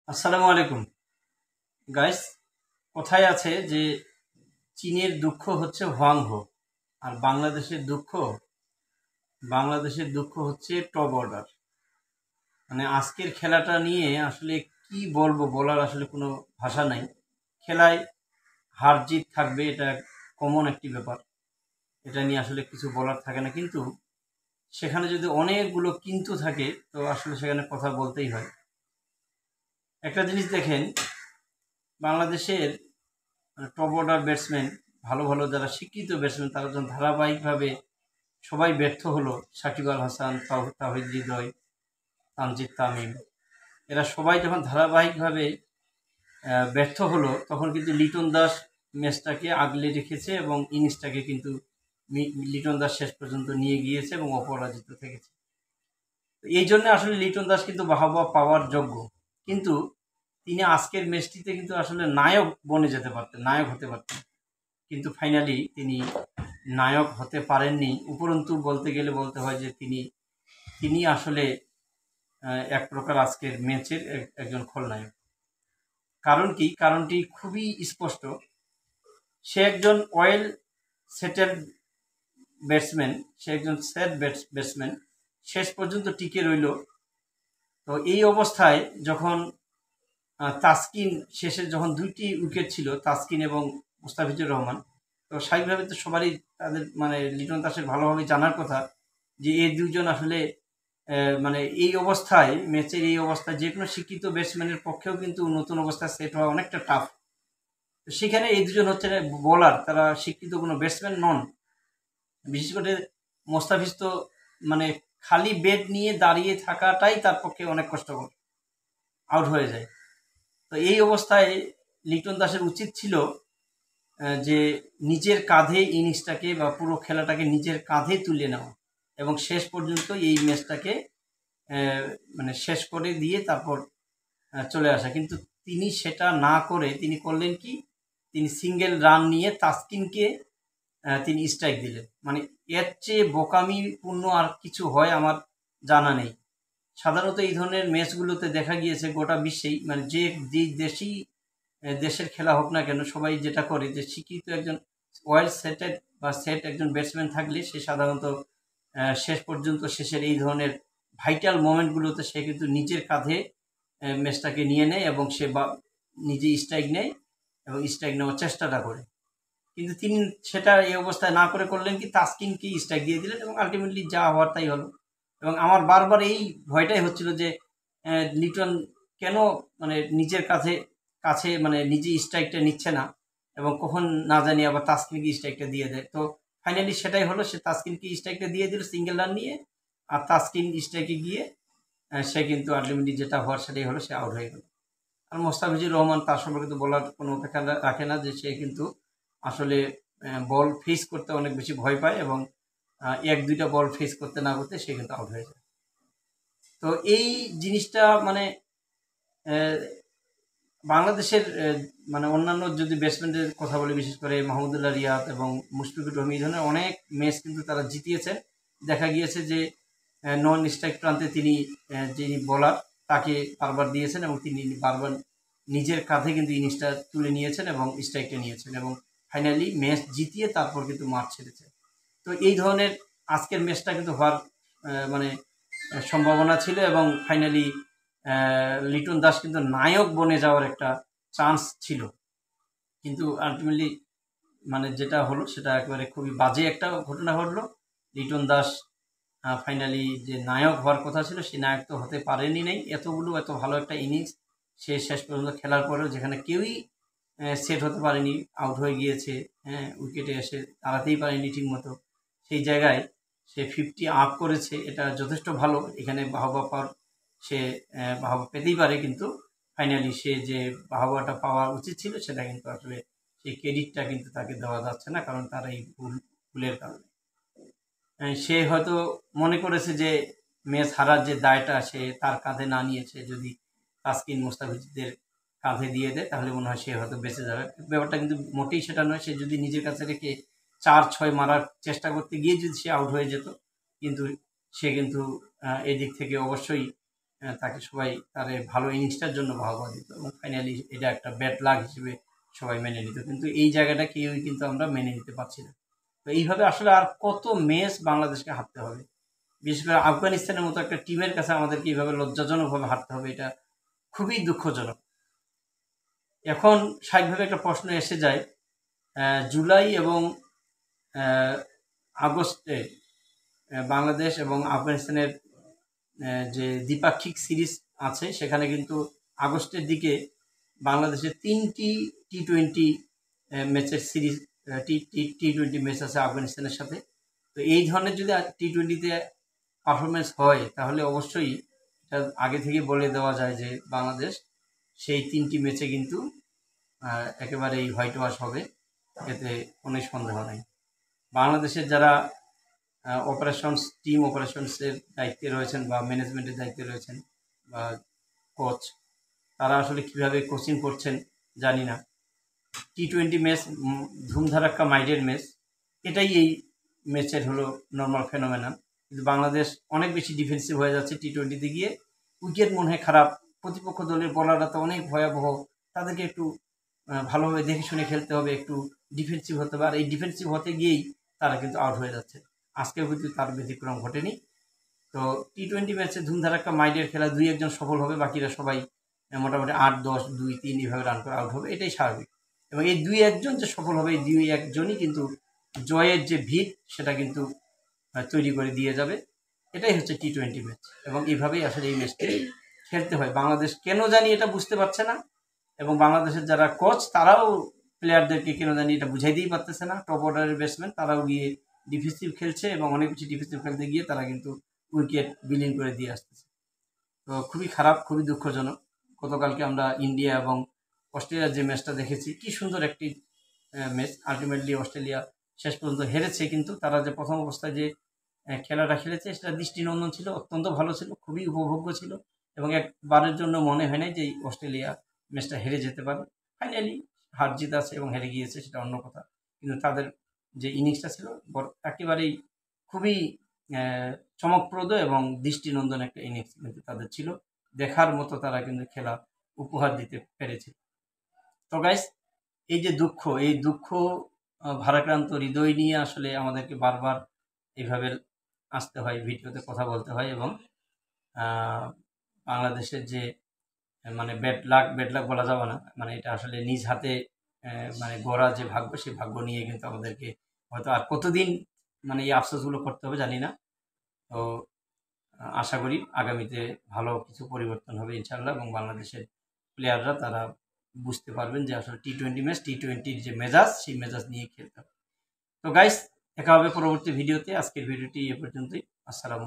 আসসালামু আলাইকুম গাইস। কথায় আছে যে চীনের দুঃখ হচ্ছে হোয়াংহো, আর বাংলাদেশের দুঃখ হচ্ছে টপ অর্ডার। মানে আজকের খেলাটা নিয়ে আসলে কি বলবো, বলার আসলে কোনো ভাষা নাই। খেলায় হার জিত থাকবে, এটা কমন একটি ব্যাপার। এটা নিয়ে আসলে কিছু বলার থাকে না, কিন্তু সেখানে যদি অনেকগুলো কিন্তু থাকে তো আসলে সেখানে কথা বলতেই হয়। একটা জিনিস দেখেন, বাংলাদেশের টপ অর্ডার ব্যাটসম্যান, ভালো ভালো যারা স্বীকৃত ব্যাটসম্যান, তারা যখন ধারাবাহিকভাবে সবাই ব্যর্থ হলো, সাকিব আল হাসান, তাওহিদ হৃদয়, তানজিদ তামিম, এরা সবাই যখন ধারাবাহিকভাবে ব্যর্থ হলো, তখন কিন্তু লিটন দাস ম্যাচটাকে আগলে রেখেছে এবং ইনিংসটাকে কিন্তু লিটন দাস শেষ পর্যন্ত নিয়ে গিয়েছে এবং অপরাজিত থেকেছে। এই জন্য আসলে লিটন দাস কিন্তু বাহবা পাওয়ার যোগ্য, কিন্তু তিনি আজকের ম্যাচটিতে কিন্তু আসলে নায়ক বনে যেতে পারতেন, নায়ক হতে পারতেন, কিন্তু ফাইনালি তিনি নায়ক হতে পারেননি। উপরন্তু বলতে গেলে বলতে হয় যে তিনি আসলে এক প্রকার আজকের ম্যাচের একজন খলনায়ক। কারণ কি? কারণটি খুবই স্পষ্ট। সে একজন ওয়েল সেটেলড ব্যাটসম্যান, সে একজন সেট ব্যাটসম্যান, শেষ পর্যন্ত টিকে রইল। তো এই অবস্থায় যখন তাসকিন শেষে যখন দুইটি উইকেট ছিল, তাসকিন এবং মুস্তাফিজুর রহমান, তো স্বাভাবিকভাবে তো সবারই তাদের মানে লিটন দাসের ভালোভাবে জানার কথা যে এই দুজন আসলে মানে এই অবস্থায়, ম্যাচের এই অবস্থায় যে কোনো শিক্ষিত ব্যাটসম্যানের পক্ষেও কিন্তু নতুন অবস্থায় সেট হওয়া অনেকটা টাফ। তো সেখানে এই দুজন হচ্ছে বোলার, তারা শিক্ষিত কোনো ব্যাটসম্যান নন। বিশেষ করে মোস্তাফিজ তো মানে খালি ব্যাট নিয়ে দাঁড়িয়ে থাকাটাই তার পক্ষে অনেক কষ্টকর, আউট হয়ে যায়। তো এই অবস্থায় লিটন দাসের উচিত ছিল যে নিজের কাঁধে ইনিংসটাকে বা পুরো খেলাটাকে নিজের কাঁধে তুলে নেওয়া এবং শেষ পর্যন্ত এই ম্যাচটাকে মানে শেষ করে দিয়ে তারপর চলে আসা। কিন্তু তিনি সেটা না করে তিনি করলেন কি, তিনি সিঙ্গেল রান নিয়ে তাসকিনকে তিনি স্ট্রাইক দিলেন। মানে এর চেয়ে বোকামিপূর্ণ আর কিছু হয় আমার জানা নেই। সাধারণত এই ধরনের ম্যাচগুলোতে দেখা গিয়েছে গোটা বিশ্বেই, মানে যে দেশের খেলা হোক না কেন, সবাই যেটা করে যে শিক্ষিত একজন ওয়েল সেটেড বা সেট একজন ব্যাটসম্যান থাকলে সে সাধারণত শেষ পর্যন্ত শেষের এই ধরনের ভাইটাল মোমেন্টগুলোতে সে কিন্তু নিজের কাঁধে ম্যাচটাকে নিয়ে নেয় এবং সে নিজে স্ট্রাইক নেয় এবং স্ট্রাইক নেওয়ার চেষ্টাটা করে। কিন্তু তিনি সেটা এই অবস্থায় না করে করলেন কি, তাসকিনকে স্ট্রাইক দিয়ে দিলেন এবং আলটিমেটলি যা হওয়ার তাই হলো। এবং আমার বারবার এই ভয়টাই হচ্ছিল যে লিটন কেন মানে নিজের কাছে মানে নিজে স্ট্রাইকটা নিচ্ছে না এবং কখন না জানি আবার তাসকিনকে স্ট্রাইকটা দিয়ে দেয়। তো ফাইনালি সেটাই হলো, সে তাসকিনকে স্ট্রাইকটা দিয়ে দিল সিঙ্গেল রান নিয়ে, আর তাসকিন স্ট্রাইকে গিয়ে সে কিন্তু আলটিমেটলি যেটা হওয়ার সেটাই হলো, সে আউট হয়ে গেল। আর মোস্তাফিজুর রহমান, তার সম্পর্কে তো বলার কোনো অপেক্ষা রাখে না যে সে কিন্তু আসলে বল ফেস করতে অনেক বেশি ভয় পায় এবং এক দুইটা বল ফেস করতে না করতে সে কিন্তু আউট হয়ে যায়। তো এই জিনিসটা মানে বাংলাদেশের মানে অন্যান্য যদি ব্যাটসম্যানদের কথা বলি, বিশেষ করে মাহমুদুল্লাহ রিয়াদ এবং মুশফিকুর রহিম, এই ধরনের অনেক ম্যাচ কিন্তু তারা জিতিয়েছেন। দেখা গিয়েছে যে নন স্ট্রাইক প্রান্তে তিনি যিনি বোলার তাকে বারবার দিয়েছেন এবং তিনি বারবার নিজের কাঁধে কিন্তু ইনিংসটা তুলে নিয়েছেন এবং স্ট্রাইকটা নিয়েছেন এবং ফাইনালি ম্যাচ জিতিয়ে তারপর কিন্তু মাঠ ছেড়েছে। তো এই ধরনের আজকের ম্যাচটা কিন্তু হওয়ার মানে সম্ভাবনা ছিল এবং ফাইনালি লিটন দাস কিন্তু নায়ক বনে যাওয়ার একটা চান্স ছিল, কিন্তু আলটিমেটলি মানে যেটা হলো সেটা একেবারে খুবই বাজে একটা ঘটনা ঘটলো। লিটন দাস ফাইনালি যে নায়ক হওয়ার কথা ছিল সে নায়ক তো হতে পারেনি, নেই এত ভালো একটা ইনিংস সে শেষ পর্যন্ত খেলার পরেও, যেখানে কেউই সেট হতে পারেনি, আউট হয়ে গিয়েছে, হ্যাঁ উইকেটে এসে দাঁড়াতেই পারেনি ঠিক মতো, সেই জায়গায় সে 50 আপ করেছে, এটা যথেষ্ট ভালো। এখানে বাহবা পাওয়ার সে বাহবা পেতেই পারে, কিন্তু ফাইনালি সে যে বাহবাটা পাওয়া উচিত ছিল সেটা কিন্তু আসলে সেই ক্রেডিটটা কিন্তু তাকে দেওয়া যাচ্ছে না, কারণ তার এই ভুলের কারণে সে হয়তো মনে করেছে যে ম্যাচ হারার যে দায়টা সে তার কাঁধে না নিয়েছে, যদি তাসকিন মুস্তাফিজদের কাঁধে দিয়ে দেয় তাহলে মনে হয় সে হয়তো বেঁচে যাবে। ব্যাপারটা কিন্তু মোটেই সেটা নয়। সে যদি নিজের কাছে রেখে 4-6 মারার চেষ্টা করতে গিয়ে যদি সে আউট হয়ে যেত, কিন্তু সে কিন্তু এদিক থেকে অবশ্যই তাকে সবাই তার এই ভালো ইনিংসটার জন্য বাহবা দিত এবং ফাইনালি এটা একটা ব্যাড লাক হিসেবে সবাই মেনে নিত, কিন্তু এই জায়গাটা কেউই কিন্তু আমরা মেনে নিতে পারছি না। তো এইভাবে আসলে আর কত ম্যাচ বাংলাদেশকে হারতে হবে, বিশেষ করে আফগানিস্তানের মতো একটা টিমের কাছে আমাদেরকে এইভাবে লজ্জাজনকভাবে হারতে হবে, এটা খুবই দুঃখজনক। এখন স্বাভাবিকভাবে একটা প্রশ্ন এসে যায়, জুলাই এবং আগস্টে বাংলাদেশ এবং আফগানিস্তানের যে দ্বিপাক্ষিক সিরিজ আছে সেখানে কিন্তু আগস্টের দিকে বাংলাদেশের 3টি টি-20 ম্যাচের সিরিজ, টি-20 ম্যাচ আছে আফগানিস্তানের সাথে। তো এই ধরনের যদি টি-20তে পারফরমেন্স হয় তাহলে অবশ্যই এটা আগে থেকে বলে দেওয়া যায় যে বাংলাদেশ সেই 3টি ম্যাচে কিন্তু একেবারেই হোয়াইট ওয়াশ হবে, এতে কোনো সন্দেহ নাই। বাংলাদেশের যারা টিম অপারেশনসের দায়িত্বে রয়েছেন বা ম্যানেজমেন্টের দায়িত্বে রয়েছেন বা কোচ, তারা আসলে কিভাবে কোচিং করছেন জানি না। টি-20 ম্যাচ ধুমধারাক্কা মাইডের ম্যাচ, এটাই এই ম্যাচের হলো নর্মাল ফেনোমেনা, কিন্তু বাংলাদেশ অনেক বেশি ডিফেন্সিভ হয়ে যাচ্ছে টি-20তে গিয়ে। উইকেট মনে হয় খারাপ, প্রতিপক্ষ দলের বলাররা তো অনেক ভয়াবহ, তাদেরকে একটু ভালোভাবে দেখে শুনে খেলতে হবে, একটু ডিফেন্সিভ হতে হবে, আর এই ডিফেন্সিভ হতে গিয়েই তারা কিন্তু আউট হয়ে যাচ্ছে। আজকেও কিন্তু তার ব্যতিক্রম ঘটেনি। তো টি-20 ম্যাচে ধুমধারাক্কা মাইডের খেলা 2-1 সফল হবে, বাকিরা সবাই মোটামুটি 8-10, 2-3 এইভাবে রান করে আউট হবে, এটাই স্বাভাবিক। এবং এই 2-1 যে সফল হবে, এই 2-1ই কিন্তু জয়ের যে ভিত সেটা কিন্তু তৈরি করে দিয়ে যাবে। এটাই হচ্ছে টি-20 ম্যাচ এবং এইভাবেই আসলে এই ম্যাচটি খেলতে হয়। বাংলাদেশ কেন জানি এটা বুঝতে পারছে না, এবং বাংলাদেশের যারা কোচ তারাও প্লেয়ারদেরকে কেন জানি এটা বুঝাইতেই পারতেছে না। টপ অর্ডারের ব্যাটসম্যান তারাও গিয়ে ডিফেন্সিভ খেলছে এবং অনেক বেশি ডিফেন্সিভ খেলতে গিয়ে তারা কিন্তু উইকেট বিলীন করে দিয়ে আসতেছে। তো খুবই খারাপ, খুবই দুঃখজনক। গতকালকে আমরা ইন্ডিয়া এবং অস্ট্রেলিয়ার যে ম্যাচটা দেখেছি, কি সুন্দর একটি ম্যাচ। আলটিমেটলি অস্ট্রেলিয়া শেষ পর্যন্ত হেরেছে, কিন্তু তারা যে প্রথম অবস্থায় যে খেলাটা খেলেছে সেটা দৃষ্টিনন্দন ছিল, অত্যন্ত ভালো ছিল, খুবই উপভোগ্য ছিল এবং একবারের জন্য মনে হয় নাই যে অস্ট্রেলিয়া ম্যাচটা হেরে যেতে পারে। ফাইনালি হার জিত আছে এবং হেরে গিয়েছে, সেটা অন্য কথা, কিন্তু তাদের যে ইনিংসটা ছিল একেবারেই খুবই চমকপ্রদ এবং দৃষ্টিনন্দন একটা ইনিংস কিন্তু তাদের ছিল, দেখার মতো তারা কিন্তু খেলা উপহার দিতে পেরেছে। তো গাইস, এই যে দুঃখ, এই দুঃখ ভারাক্রান্ত হৃদয় নিয়ে আসলে আমাদেরকে বারবার এইভাবে আসতে হয়, ভিডিওতে কথা বলতে হয় এবং বাংলাদেশের যে মানে ব্যাড লাক বলা যাবে না, মানে এটা আসলে নিজ হাতে মানে গড়া যে ভাগ্য, সেই ভাগ্য নিয়ে কিন্তু আমাদেরকে হয়তো আর কতদিন মানে এই আফসোসগুলো করতে হবে জানি না। তো আশা করি আগামীতে ভালো কিছু পরিবর্তন হবে ইনশাআল্লাহ, এবং বাংলাদেশের প্লেয়াররা তারা বুঝতে পারবেন যে আসলে টি-20 ম্যাচ, টি-20-র যে মেজাজ, সেই মেজাজ নিয়ে খেলতে হবে। তো গাইস, দেখা হবে পরবর্তী ভিডিওতে। আজকের ভিডিওটি এ পর্যন্তই। আসসালামু